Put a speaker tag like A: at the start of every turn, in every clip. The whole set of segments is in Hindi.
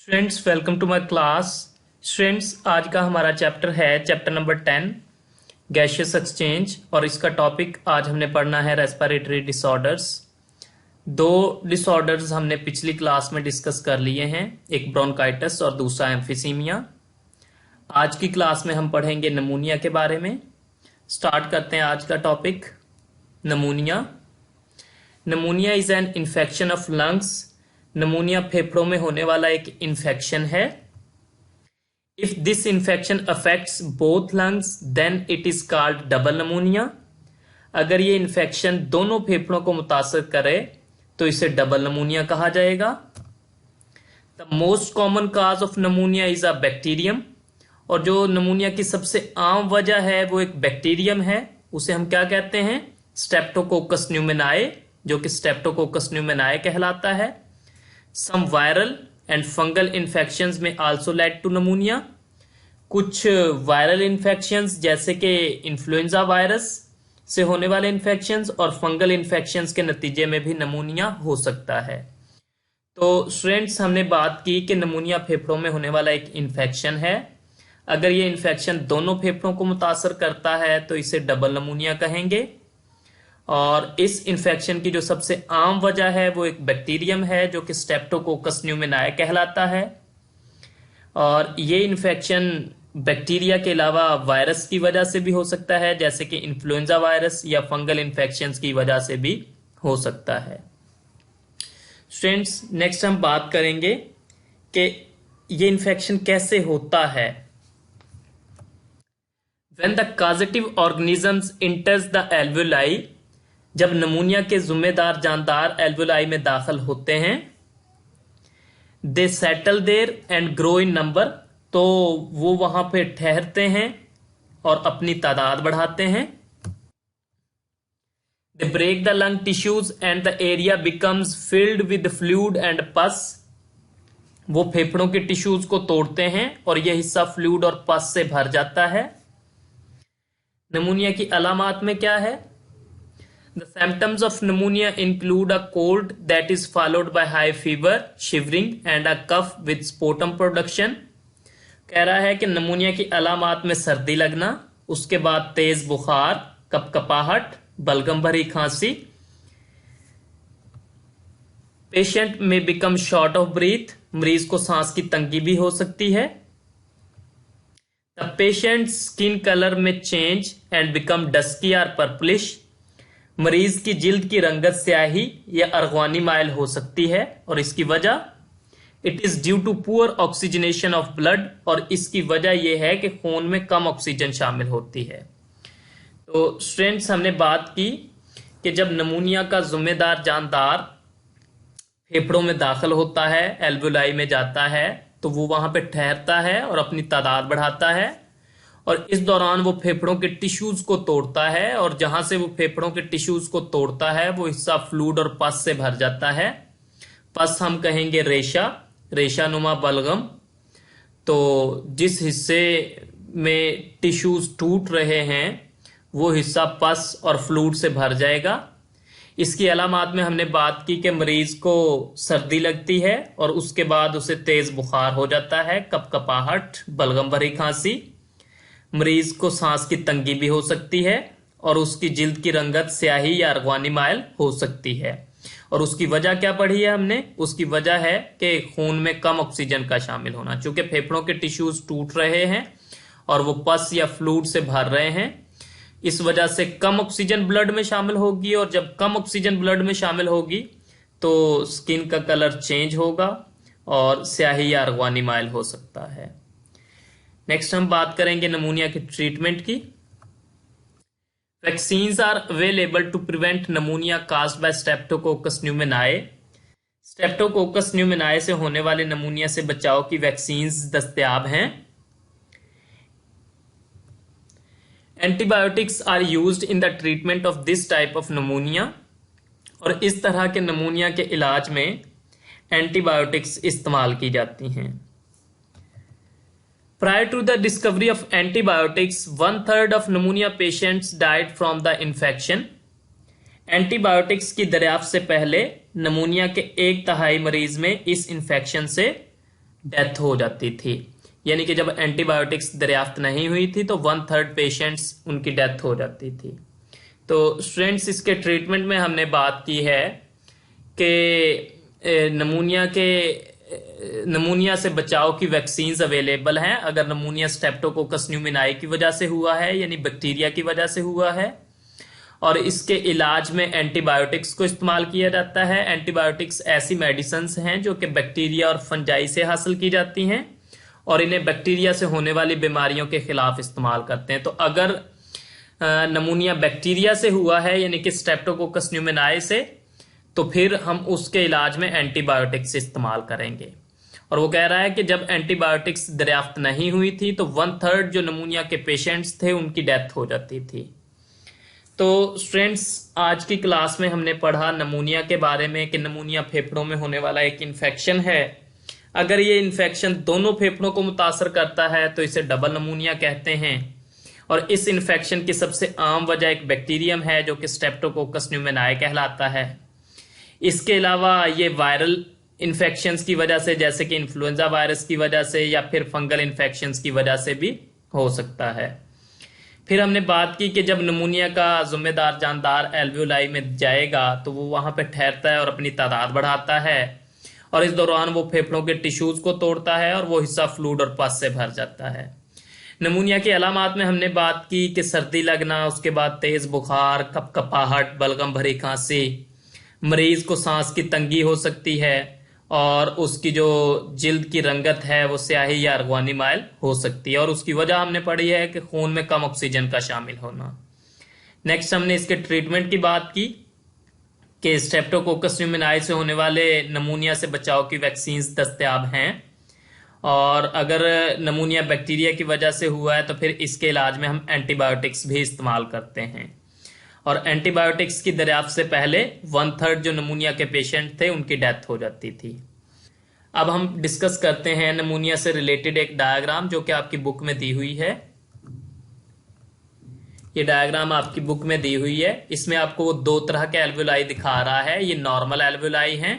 A: Students welcome to my class. Students आज का हमारा चैप्टर है चैप्टर नंबर 10 गैसियस एक्सचेंज और इसका टॉपिक आज हमने पढ़ना है रेस्पिरेटरी डिसऑर्डर्स। दो डिसऑर्डर्स हमने पिछली क्लास में डिस्कस कर लिए हैं, एक ब्रोंकाइटिस और दूसरा एम्फिसीमिया। आज की क्लास में हम पढ़ेंगे नमूनिया के बारे में। स्टार्ट करते हैं आज का topic. Pneumonia. Pneumonia is an infection of lungs. नमूनिया फेफड़ों में होने वाला एक इन्फेक्शन है। If this infection affects both lungs then it is called double pneumonia. अगर ये इन्फेक्शन दोनों फेफड़ों को मुतासर करे तो इसे डबल नमूनिया कहा जाएगा। The most common cause of नमूनिया is a bacterium. और जो नमूनिया की सबसे आम वजह है वो एक बैक्टीरियम है। उसे हम क्या कहते हैं? स्ट्रेप्टोकोकस न्यूमोनाए, जो कि स्ट्रेप्टोकोकस न्यूमोनाए कहलाता है। Some viral and fungal infections may also lead to pneumonia। कुछ वायरल इन्फेक्शंस जैसे कि इन्फ्लुएंजा वायरस से होने वाले इन्फेक्शंस और फंगल इन्फेक्शंस के नतीजे में भी नमूनिया हो सकता है। तो स्टूडेंट्स हमने बात की कि नमूनिया फेफड़ों में होने वाला एक इन्फेक्शन है। अगर ये इन्फेक्शन दोनों फेफड़ों को मुतासर करता है तो इसे डबल नमूनिया कहेंगे। और इस इन्फेक्शन की जो सबसे आम वजह है वो एक बैक्टीरियम है जो कि स्ट्रेप्टोकोकस न्यूमोनाए कहलाता है। और ये इन्फेक्शन बैक्टीरिया के अलावा वायरस की वजह से भी हो सकता है, जैसे कि इन्फ्लुएंजा वायरस या फंगल इन्फेक्शंस की वजह से भी हो सकता है। स्टूडेंट्स नेक्स्ट हम बात करेंगे कि ये इन्फेक्शन कैसे होता है। When the causative organisms enters the alveoli, जब नमूनिया के जिम्मेदार जानदार एल्वुलाई में दाखिल होते हैं, they settle there and grow in number, तो वो वहां पे ठहरते हैं और अपनी तादाद बढ़ाते हैं। They break the lung tissues and the area becomes filled with fluid and pus. वो फेफड़ों के टिश्यूज को तोड़ते हैं और यह हिस्सा फ्लूइड और पस से भर जाता है। नमूनिया की अलामात में क्या है? The symptoms of pneumonia include a cold that is followed by high fever, shivering and a cough with sputum production। कह रहा है कि नमूनिया की अलामात में सर्दी लगना, उसके बाद तेज बुखार, कपकपाहट, बलगम भरी खांसी। पेशेंट में बिकम शॉर्ट ऑफ ब्रीथ, मरीज को सांस की तंगी भी हो सकती है। द पेशेंट स्किन कलर में चेंज एंड बिकम डस्की और पर्पलिश। मरीज की जिल्द की रंगत स्याही या अर्गवानी माइल हो सकती है और इसकी वजह it is due to poor oxygenation of blood, और इसकी वजह यह है कि खून में कम ऑक्सीजन शामिल होती है। तो स्टूडेंट्स हमने बात की कि जब नमूनिया का जिम्मेदार जानदार फेफड़ों में दाखिल होता है, एल्वुलाई में जाता है, तो वो वहां पे ठहरता है और अपनी तादाद बढ़ाता है। और इस दौरान वो फेफड़ों के टिश्यूज को तोड़ता है, और जहां से वो फेफड़ों के टिश्यूज को तोड़ता है वो हिस्सा फ्लूइड और पस से भर जाता है। पस हम कहेंगे रेशानुमा बलगम। तो जिस हिस्से में टिश्यूज टूट रहे हैं वो हिस्सा पस और फ्लूइड से भर जाएगा। इसकी अलामात में हमने बात की कि मरीज को सर्दी लगती है और उसके बाद उसे तेज बुखार हो जाता है, कपकपाहट, बलगम भरी खांसी। मरीज को सांस की तंगी भी हो सकती है और उसकी जिल्द की रंगत स्याही या अर्गवानी माइल हो सकती है। और उसकी वजह क्या पढ़ी है हमने? उसकी वजह है कि खून में कम ऑक्सीजन का शामिल होना, चूंकि फेफड़ों के टिश्यूज टूट रहे हैं और वो पस या फ्लूइड से भर रहे हैं। इस वजह से कम ऑक्सीजन ब्लड में शामिल होगी, और जब कम ऑक्सीजन ब्लड में शामिल होगी तो स्किन का कलर चेंज होगा और स्याही या अर्गवानी माइल हो सकता है। नेक्स्ट हम बात करेंगे नमूनिया के ट्रीटमेंट की। Vaccines are available to prevent pneumonia caused by streptococcus pneumoniae. Streptococcus pneumoniae से होने वाले नमूनिया से बचाव की वैक्सीन्स दस्तयाब हैं। Antibiotics are used in the treatment of this type of pneumonia. और इस तरह के नमूनिया के इलाज में एंटीबायोटिक्स इस्तेमाल की जाती हैं। Prior to the discovery of antibiotics, 1/3 of pneumonia patients died from the infection। Antibiotics की दरियाफ्त से पहले नमूनिया के 1/3 मरीज में इस इंफेक्शन से डेथ हो जाती थी। यानी कि जब एंटीबायोटिक्स दरियाफ्त नहीं हुई थी तो 1/3 पेशेंट्स उनकी डेथ हो जाती थी। तो स्टूडेंट्स, इसके ट्रीटमेंट में हमने बात की है कि नमूनिया से बचाव की वैक्सीन्स अवेलेबल हैं अगर नमूनिया स्ट्रेप्टोकोकस न्यूमोनियाई की वजह से हुआ है, यानी बैक्टीरिया की वजह से हुआ है। और इसके इलाज में एंटीबायोटिक्स को इस्तेमाल किया जाता है। एंटीबायोटिक्स ऐसी मेडिसिन्स हैं जो कि बैक्टीरिया और फंजाई से हासिल की जाती हैं और इन्हें बैक्टीरिया से होने वाली बीमारियों के खिलाफ इस्तेमाल करते हैं। तो अगर नमूनिया बैक्टीरिया से हुआ है यानी कि स्ट्रेप्टोकोकस न्यूमोनियाई से, तो फिर हम उसके इलाज में एंटीबायोटिक्स इस्तेमाल करेंगे। और वो कह रहा है कि जब एंटीबायोटिक्स दरियाफ्त नहीं हुई थी तो 1/3 जो नमूनिया के पेशेंट्स थे उनकी डेथ हो जाती थी। तो स्टूडेंट्स, आज की क्लास में हमने पढ़ा नमूनिया के बारे में कि नमूनिया फेफड़ों में होने वाला एक इन्फेक्शन है। अगर ये इन्फेक्शन दोनों फेफड़ों को मुतासर करता है तो इसे डबल नमूनिया कहते हैं। और इस इन्फेक्शन की सबसे आम वजह एक बैक्टीरियम है जो कि स्ट्रेप्टोकोकस न्यूमोनियाई कहलाता है। इसके अलावा ये वायरल इन्फेक्शंस की वजह से, जैसे कि इन्फ्लुएंजा वायरस की वजह से या फिर फंगल इन्फेक्शंस की वजह से भी हो सकता है। फिर हमने बात की कि जब नमूनिया का जिम्मेदार जानदार एल्वियोलाई में जाएगा तो वो वहां पे ठहरता है और अपनी तादाद बढ़ाता है और इस दौरान वो फेफड़ों के टिश्यूज को तोड़ता है और वो हिस्सा फ्लूइड और पस से भर जाता है। नमूनिया की अलामात में हमने बात की कि सर्दी लगना, उसके बाद तेज बुखार, कपकपाहट, बलगम भरी खांसी, मरीज को सांस की तंगी हो सकती है और उसकी जो जिल्द की रंगत है वो स्याही या अर्गवानी माइल हो सकती है। और उसकी वजह हमने पढ़ी है कि खून में कम ऑक्सीजन का शामिल होना। नेक्स्ट हमने इसके ट्रीटमेंट की बात की कि स्ट्रेप्टोकोकस न्यूमोनियाई से होने वाले नमूनिया से बचाव की वैक्सीन्स दस्तयाब हैं और अगर नमूनिया बैक्टीरिया की वजह से हुआ है तो फिर इसके इलाज में हम एंटीबायोटिक्स भी इस्तेमाल करते हैं। और एंटीबायोटिक्स की दरियाफ्त से पहले 1/3 जो नमूनिया के पेशेंट थे उनकी डेथ हो जाती थी। अब हम डिस्कस करते हैं नमूनिया से रिलेटेड एक डायग्राम जो कि आपकी बुक में दी हुई है। ये डायग्राम आपकी बुक में दी हुई है। इसमें आपको वो दो तरह के एल्वियोलाई दिखा रहा है। ये नॉर्मल एल्वियोलाई हैं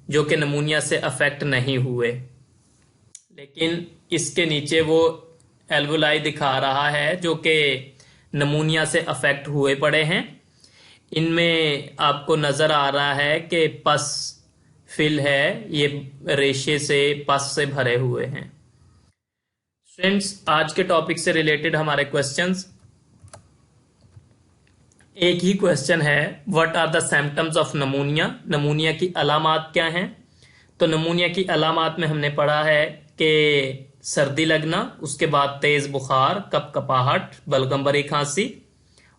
A: जो कि नमूनिया से अफेक्ट नहीं हुए, लेकिन इसके नीचे वो एल्वियोलाई दिखा रहा है जो कि नमूनिया से अफेक्ट हुए पड़े हैं। इनमें आपको नजर आ रहा है कि पस फिल है, ये रेशे से पस से भरे हुए हैं। स्टूडेंट्स, आज के टॉपिक से रिलेटेड हमारे क्वेश्चंस, एक ही क्वेश्चन है, what are the symptoms of pneumonia. नमूनिया की अलामात क्या हैं? तो नमूनिया की अलामात में हमने पढ़ा है कि सर्दी लगना, उसके बाद तेज बुखार, कपकपाहट, बलगम भरी खांसी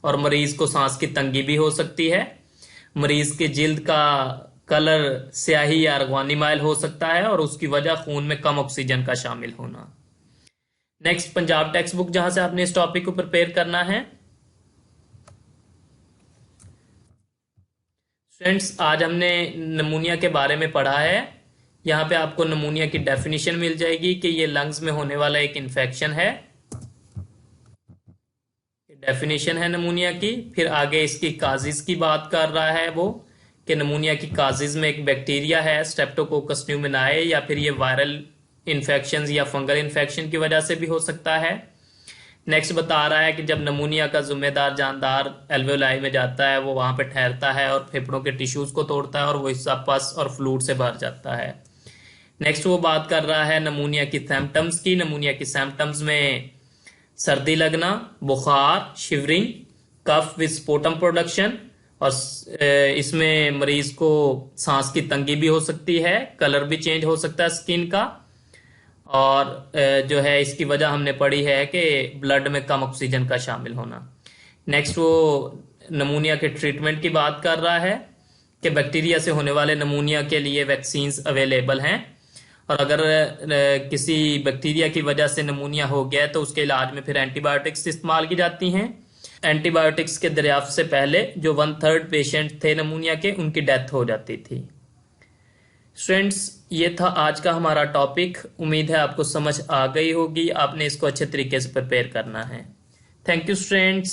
A: और मरीज को सांस की तंगी भी हो सकती है। मरीज की जिल्द का कलर स्याही या अर्गवानी माइल हो सकता है और उसकी वजह खून में कम ऑक्सीजन का शामिल होना। नेक्स्ट, पंजाब टेक्स्ट बुक जहां से आपने इस टॉपिक को प्रिपेयर करना है। स्टूडेंट्स, आज हमने नमूनिया के बारे में पढ़ा है। यहाँ पे आपको नमूनिया की डेफिनेशन मिल जाएगी कि ये लंग्स में होने वाला एक इन्फेक्शन है। डेफिनेशन है नमूनिया की। फिर आगे इसकी काजिज की बात कर रहा है वो कि नमूनिया की काजिज में एक बैक्टीरिया है स्ट्रेप्टोकोकस न्यूमोनियाई, या फिर ये वायरल इन्फेक्शन या फंगल इन्फेक्शन की वजह से भी हो सकता है। नेक्स्ट बता रहा है कि जब नमूनिया का जिम्मेदार जानदार एल्वियोलाई में जाता है वो वहां पे ठहरता है और फेफड़ों के टिश्यूज को तोड़ता है और वो हिस्सा पस और फ्लूइड से भर जाता है। नेक्स्ट वो बात कर रहा है नमूनिया की सिम्टम्स की। नमूनिया की सिम्टम्स में सर्दी लगना, बुखार, शिवरिंग, कफ विद स्पोटम प्रोडक्शन और इसमें मरीज को सांस की तंगी भी हो सकती है, कलर भी चेंज हो सकता है स्किन का और जो है इसकी वजह हमने पढ़ी है कि ब्लड में कम ऑक्सीजन का शामिल होना। नेक्स्ट वो नमूनिया के ट्रीटमेंट की बात कर रहा है कि बैक्टीरिया से होने वाले नमूनिया के लिए वैक्सीन्स अवेलेबल हैं और अगर किसी बैक्टीरिया की वजह से नमूनिया हो गया है तो उसके इलाज में फिर एंटीबायोटिक्स इस्तेमाल की जाती हैं। एंटीबायोटिक्स के दरियाफ्त से पहले जो 1/3 पेशेंट थे नमूनिया के उनकी डेथ हो जाती थी। स्टूडेंट्स, ये था आज का हमारा टॉपिक। उम्मीद है आपको समझ आ गई होगी। आपने इसको अच्छे तरीके से प्रिपेयर करना है। Thank you students.